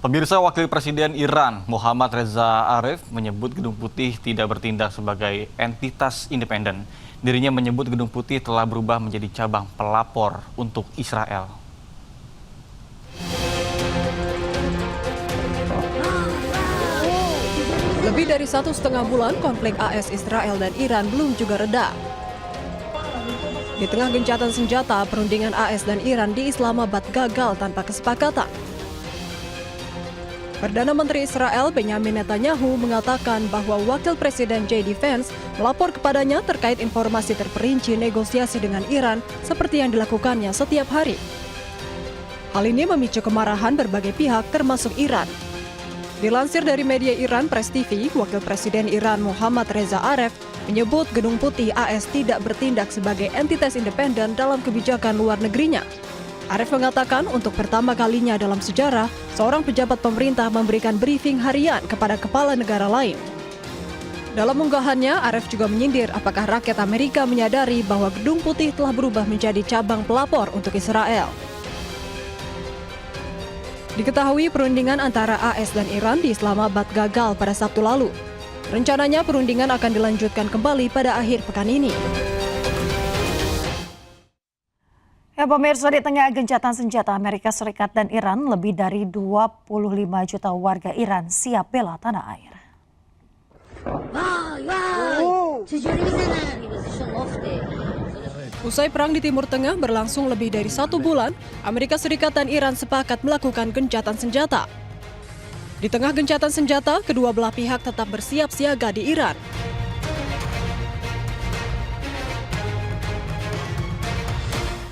Pemirsa, Wakil Presiden Iran Muhammad Reza Aref menyebut Gedung Putih tidak bertindak sebagai entitas independen. Dirinya menyebut Gedung Putih telah berubah menjadi cabang pelapor untuk Israel. Lebih dari 1,5 bulan, konflik AS Israel dan Iran belum juga reda. Di tengah gencatan senjata, perundingan AS dan Iran di Islamabad gagal tanpa kesepakatan. Perdana Menteri Israel Benjamin Netanyahu mengatakan bahwa Wakil Presiden J.D. Vance melapor kepadanya terkait informasi terperinci negosiasi dengan Iran seperti yang dilakukannya setiap hari. Hal ini memicu kemarahan berbagai pihak termasuk Iran. Dilansir dari media Iran Press TV, Wakil Presiden Iran Muhammad Reza Aref menyebut Gedung Putih AS tidak bertindak sebagai entitas independen dalam kebijakan luar negerinya. Aref mengatakan untuk pertama kalinya dalam sejarah, seorang pejabat pemerintah memberikan briefing harian kepada kepala negara lain. Dalam unggahannya, Aref juga menyindir apakah rakyat Amerika menyadari bahwa Gedung Putih telah berubah menjadi cabang pelapor untuk Israel. Diketahui perundingan antara AS dan Iran di Islamabad gagal pada Sabtu lalu. Rencananya perundingan akan dilanjutkan kembali pada akhir pekan ini. Ya pemirsa, di tengah gencatan senjata Amerika Serikat dan Iran, lebih dari 25 juta warga Iran siap bela tanah air. Usai perang di Timur Tengah berlangsung lebih dari 1 bulan, Amerika Serikat dan Iran sepakat melakukan gencatan senjata. Di tengah gencatan senjata, kedua belah pihak tetap bersiap siaga di Iran.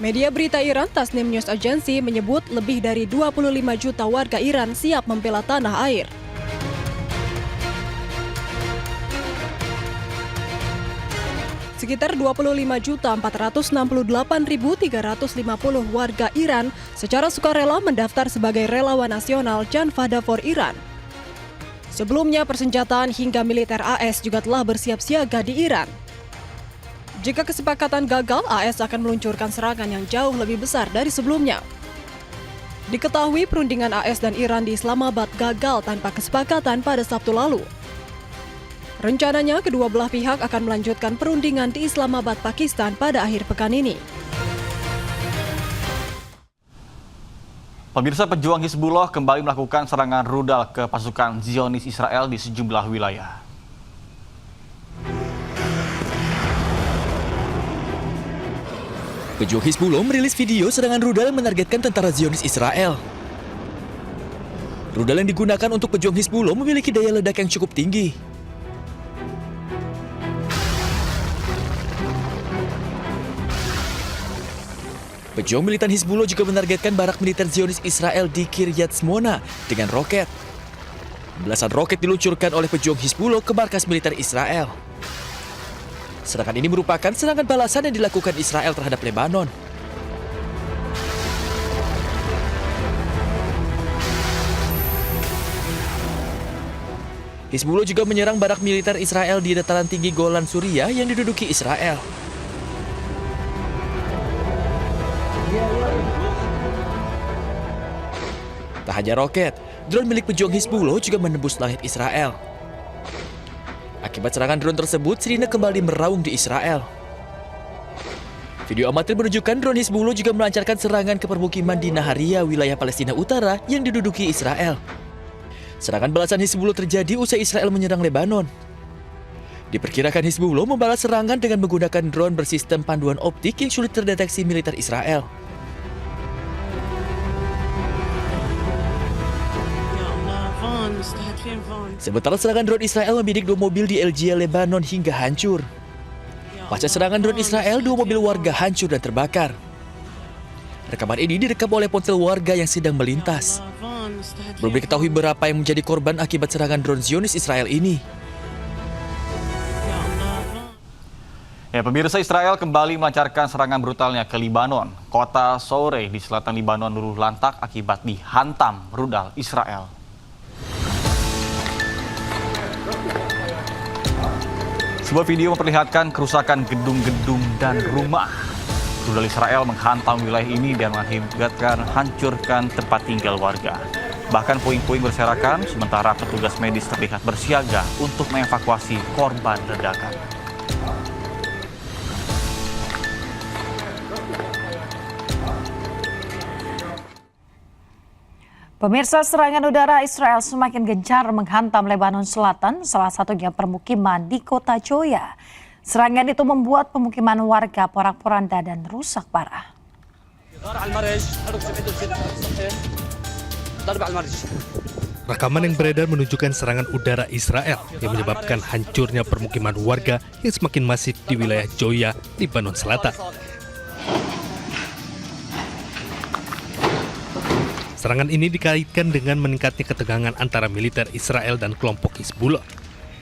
Media berita Iran Tasnim News Agency menyebut lebih dari 25 juta warga Iran siap membela tanah air. Sekitar 25.468.350 warga Iran secara sukarela mendaftar sebagai relawan nasional Jan Fada for Iran. Sebelumnya, persenjataan hingga militer AS juga telah bersiap siaga di Iran. Jika kesepakatan gagal, AS akan meluncurkan serangan yang jauh lebih besar dari sebelumnya. Diketahui perundingan AS dan Iran di Islamabad gagal tanpa kesepakatan pada Sabtu lalu. Rencananya, kedua belah pihak akan melanjutkan perundingan di Islamabad, Pakistan pada akhir pekan ini. Pemirsa, pejuang Hizbullah kembali melakukan serangan rudal ke pasukan Zionis Israel di sejumlah wilayah. Pejuang Hizbullah merilis video serangan rudal yang menargetkan tentara Zionis Israel. Rudal yang digunakan untuk pejuang Hizbullah memiliki daya ledak yang cukup tinggi. Pejuang militan Hizbullah juga menargetkan barak militer Zionis Israel di Kiryat Shmona dengan roket. Belasan roket diluncurkan oleh pejuang Hizbullah ke markas militer Israel. Serangan ini merupakan serangan balasan yang dilakukan Israel terhadap Lebanon. Hizbullah juga menyerang barak militer Israel di dataran tinggi Golan Suriah yang diduduki Israel. Tak hanya roket, drone milik pejuang Hizbullah juga menembus langit Israel. Akibat serangan drone tersebut, sirine kembali meraung di Israel. Video amatir menunjukkan drone Hizbullah juga melancarkan serangan ke permukiman di Naharia, wilayah Palestina Utara yang diduduki Israel. Serangan balasan Hizbullah terjadi usai Israel menyerang Lebanon. Diperkirakan Hizbullah membalas serangan dengan menggunakan drone bersistem panduan optik yang sulit terdeteksi militer Israel. Sementara serangan drone Israel membidik 2 mobil di Elgia, Lebanon hingga hancur. Pasca serangan drone Israel, 2 mobil warga hancur dan terbakar. Rekaman ini direkam oleh ponsel warga yang sedang melintas. Belum diketahui berapa yang menjadi korban akibat serangan drone Zionis Israel ini. Ya, pemirsa, Israel kembali melancarkan serangan brutalnya ke Libanon. Kota Soure di selatan Libanon luluh lantak akibat dihantam rudal Israel. Sebuah video memperlihatkan kerusakan gedung-gedung dan rumah. Rudal Israel menghantam wilayah ini dan mengakibatkan hancurkan tempat tinggal warga. Bahkan puing-puing berserakan, sementara petugas medis terlihat bersiaga untuk mengevakuasi korban ledakan. Pemirsa, serangan udara Israel semakin gencar menghantam Lebanon Selatan, salah satunya permukiman di kota Joya. Serangan itu membuat pemukiman warga porak-poranda dan rusak parah. Rekaman yang beredar menunjukkan serangan udara Israel yang menyebabkan hancurnya permukiman warga yang semakin masif di wilayah Joya, Lebanon Selatan. Serangan ini dikaitkan dengan meningkatnya ketegangan antara militer Israel dan kelompok Hizbullah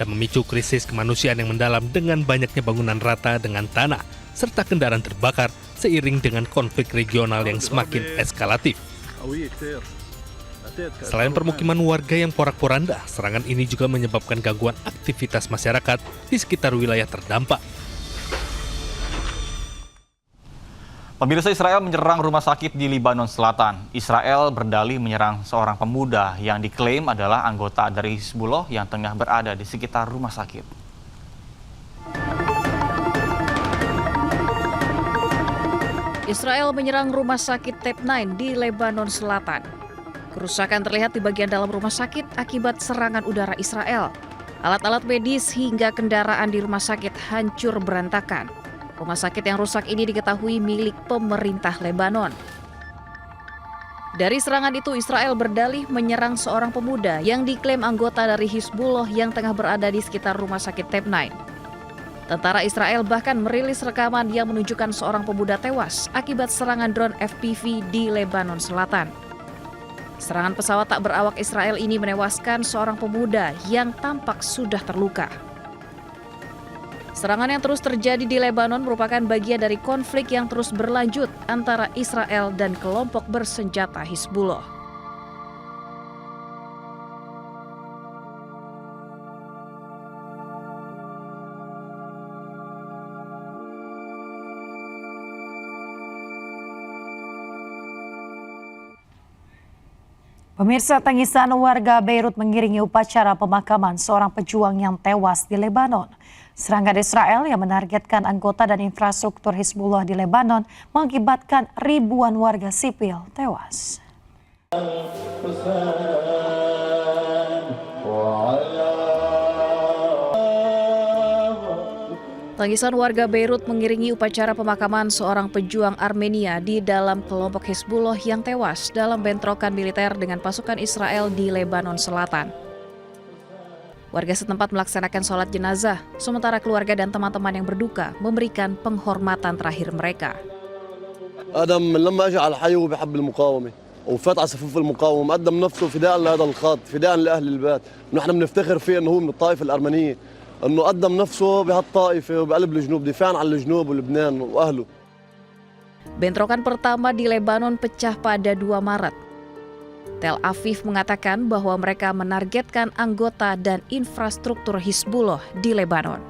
dan memicu krisis kemanusiaan yang mendalam dengan banyaknya bangunan rata dengan tanah serta kendaraan terbakar seiring dengan konflik regional yang semakin eskalatif. Selain permukiman warga yang porak-poranda, serangan ini juga menyebabkan gangguan aktivitas masyarakat di sekitar wilayah terdampak. Pemirsa, Israel menyerang rumah sakit di Lebanon Selatan. Israel berdalih menyerang seorang pemuda yang diklaim adalah anggota dari Hizbullah yang tengah berada di sekitar rumah sakit. Israel menyerang rumah sakit Tep9 di Lebanon Selatan. Kerusakan terlihat di bagian dalam rumah sakit akibat serangan udara Israel. Alat-alat medis hingga kendaraan di rumah sakit hancur berantakan. Rumah sakit yang rusak ini diketahui milik pemerintah Lebanon. Dari serangan itu, Israel berdalih menyerang seorang pemuda yang diklaim anggota dari Hizbullah yang tengah berada di sekitar rumah sakit Tep9. Tentara Israel bahkan merilis rekaman yang menunjukkan seorang pemuda tewas akibat serangan drone FPV di Lebanon Selatan. Serangan pesawat tak berawak Israel ini menewaskan seorang pemuda yang tampak sudah terluka. Serangan yang terus terjadi di Lebanon merupakan bagian dari konflik yang terus berlanjut antara Israel dan kelompok bersenjata Hizbullah. Pemirsa, tangisan warga Beirut mengiringi upacara pemakaman seorang pejuang yang tewas di Lebanon. Serangan Israel yang menargetkan anggota dan infrastruktur Hizbullah di Lebanon mengakibatkan ribuan warga sipil tewas. Tangisan warga Beirut mengiringi upacara pemakaman seorang pejuang Armenia di dalam kelompok Hizbullah yang tewas dalam bentrokan militer dengan pasukan Israel di Lebanon Selatan. Warga setempat melaksanakan sholat jenazah, sementara keluarga dan teman-teman yang berduka memberikan penghormatan terakhir mereka. آدم لما اجى على الحي وبحب المقاومة وفات على صفوف المقاومة قدم نفسه فداء لهذا الخط فداء لأهل البيت ونحن بنفتخر فيه انه هو من الطائفة الأرمنية انه قدم نفسه بهالطائفة وبقلب الجنوب دفاعا عن الجنوب ولبنان وأهله. Bentrokan pertama di Lebanon pecah pada 2 Maret. Tel Aviv mengatakan bahwa mereka menargetkan anggota dan infrastruktur Hizbullah di Lebanon.